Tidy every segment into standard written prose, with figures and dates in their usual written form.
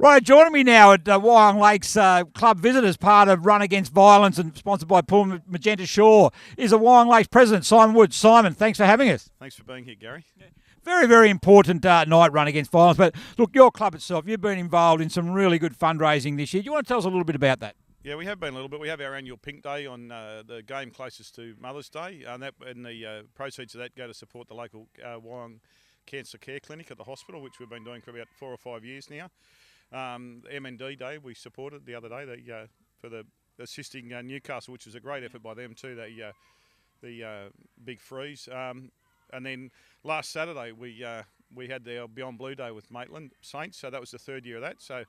Right, joining me now at Wyong Lakes Club Visit as part of Run Against Violence and sponsored by Paul Magenta Shaw is the Wyong Lakes President, Simon Wood. Simon, thanks for having us. Thanks for being here, Gary. Very, very important night, Run Against Violence. But look, your club itself, you've been involved in some really good fundraising this year. Do you want to tell us a little bit about that? Yeah, we have been a little bit. We have our annual Pink Day on the game closest to Mother's Day, and the proceeds of that go to support the local Wyong Cancer Care Clinic at the hospital, which we've been doing for about 4 or 5 years now. MND Day we supported the other day for the assisting Newcastle, which was a great effort by them too. The big freeze, and then last Saturday we had the Beyond Blue Day with Maitland Saints, so that was the 3rd year of that. So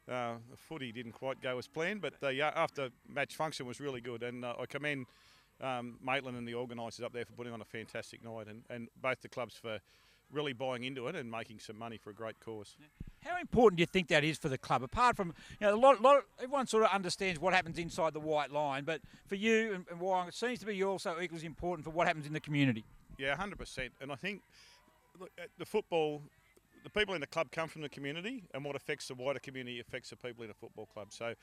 the footy didn't quite go as planned, but the after match function was really good, and I commend Maitland and the organisers up there for putting on a fantastic night, and both the clubs for really buying into it and making some money for a great cause. How important do you think that is for the club? Apart from, everyone sort of understands what happens inside the white line, but for you and Wyong, it seems to be also equally as important for what happens in the community. Yeah, 100%. And I think the football, the people in the club come from the community, and what affects the wider community affects the people in a football club. So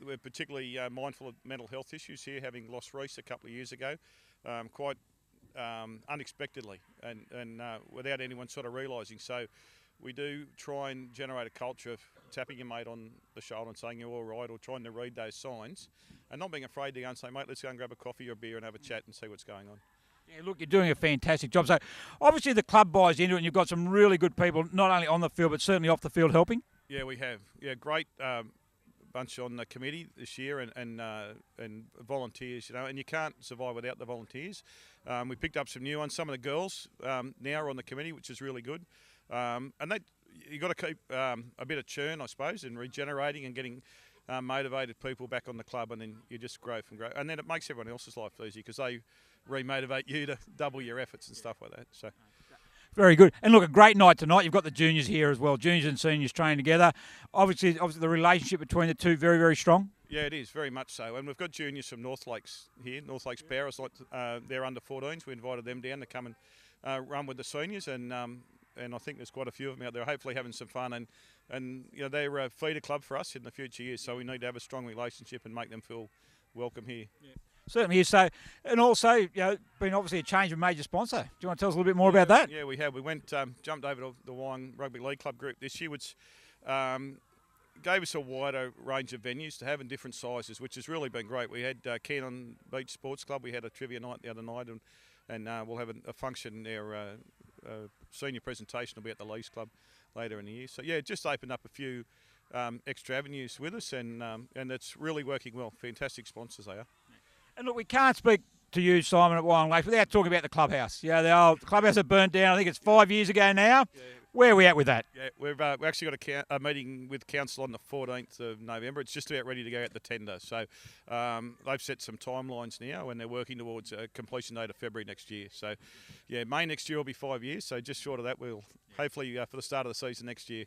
we're particularly mindful of mental health issues here, having lost Reece a couple of years ago, quite unexpectedly and without anyone sort of realising. So we do try and generate a culture of tapping your mate on the shoulder and saying you're all right, or trying to read those signs and not being afraid to go and say, mate, let's go and grab a coffee or a beer and have a chat and see what's going on. Yeah, look, you're doing a fantastic job. So obviously the club buys into it, and you've got some really good people, not only on the field but certainly off the field helping. Yeah, we have. Yeah, great bunch on the committee this year, and volunteers, and you can't survive without the volunteers. We picked up some new ones. Some of the girls now are on the committee, which is really good. And you've got to keep a bit of churn, I suppose, and regenerating and getting motivated people back on the club, and then you just grow from grow. And then it makes everyone else's life easy because they re-motivate you to double your efforts and stuff like that. So. Very good. And look, a great night tonight. You've got the juniors here as well. Juniors and seniors training together. Obviously the relationship between the two, very, very strong. Yeah, it is, very much so. And we've got juniors from North Lakes here, North Lakes Bowers, they're under 14s. We invited them down to come and run with the seniors, and I think there's quite a few of them out there hopefully having some fun. And they're a feeder club for us in the future years, so we need to have a strong relationship and make them feel welcome here. Yeah. Certainly is. So, and also, been obviously a change of major sponsor. Do you want to tell us a little bit more about that? Yeah, we have. We went, jumped over to the Wyong Rugby League Club group this year, which gave us a wider range of venues to have in different sizes, which has really been great. We had Cannon Beach Sports Club. We had a trivia night the other night, and we'll have a function there. Senior presentation will be at the Leagues Club later in the year. So yeah, just opened up a few extra avenues with us, and it's really working well. Fantastic sponsors they are. And look, we can't speak to you, Simon, at Wyong Lakes without talking about the clubhouse. Yeah, the old clubhouse that burnt down, I think it's 5 years ago now. Yeah. Where are we at with that? Yeah, we've actually got a meeting with council on the 14th of November. It's just about ready to go out the tender. So they've set some timelines now, and they're working towards a completion date of February next year. So, yeah, May next year will be 5 years. So just short of that, we'll hopefully for the start of the season next year.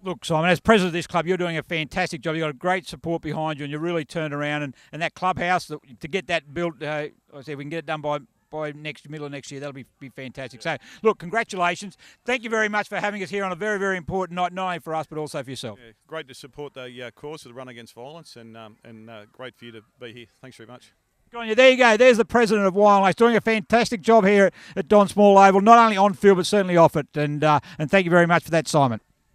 Look, Simon, as president of this club, you're doing a fantastic job. You've got a great support behind you, and you really turned around. And that clubhouse, to get that built, I said we can get it done by middle of next year. That'll be fantastic. So, look, congratulations. Thank you very much for having us here on a very, very important night, not only for us, but also for yourself. Yeah, great to support the cause of the Run Against Violence, and great for you to be here. Thanks very much. Good on you. There you go. There's the president of Wyong Lakes doing a fantastic job here at Don Small Oval, not only on field, but certainly off it. And thank you very much for that, Simon.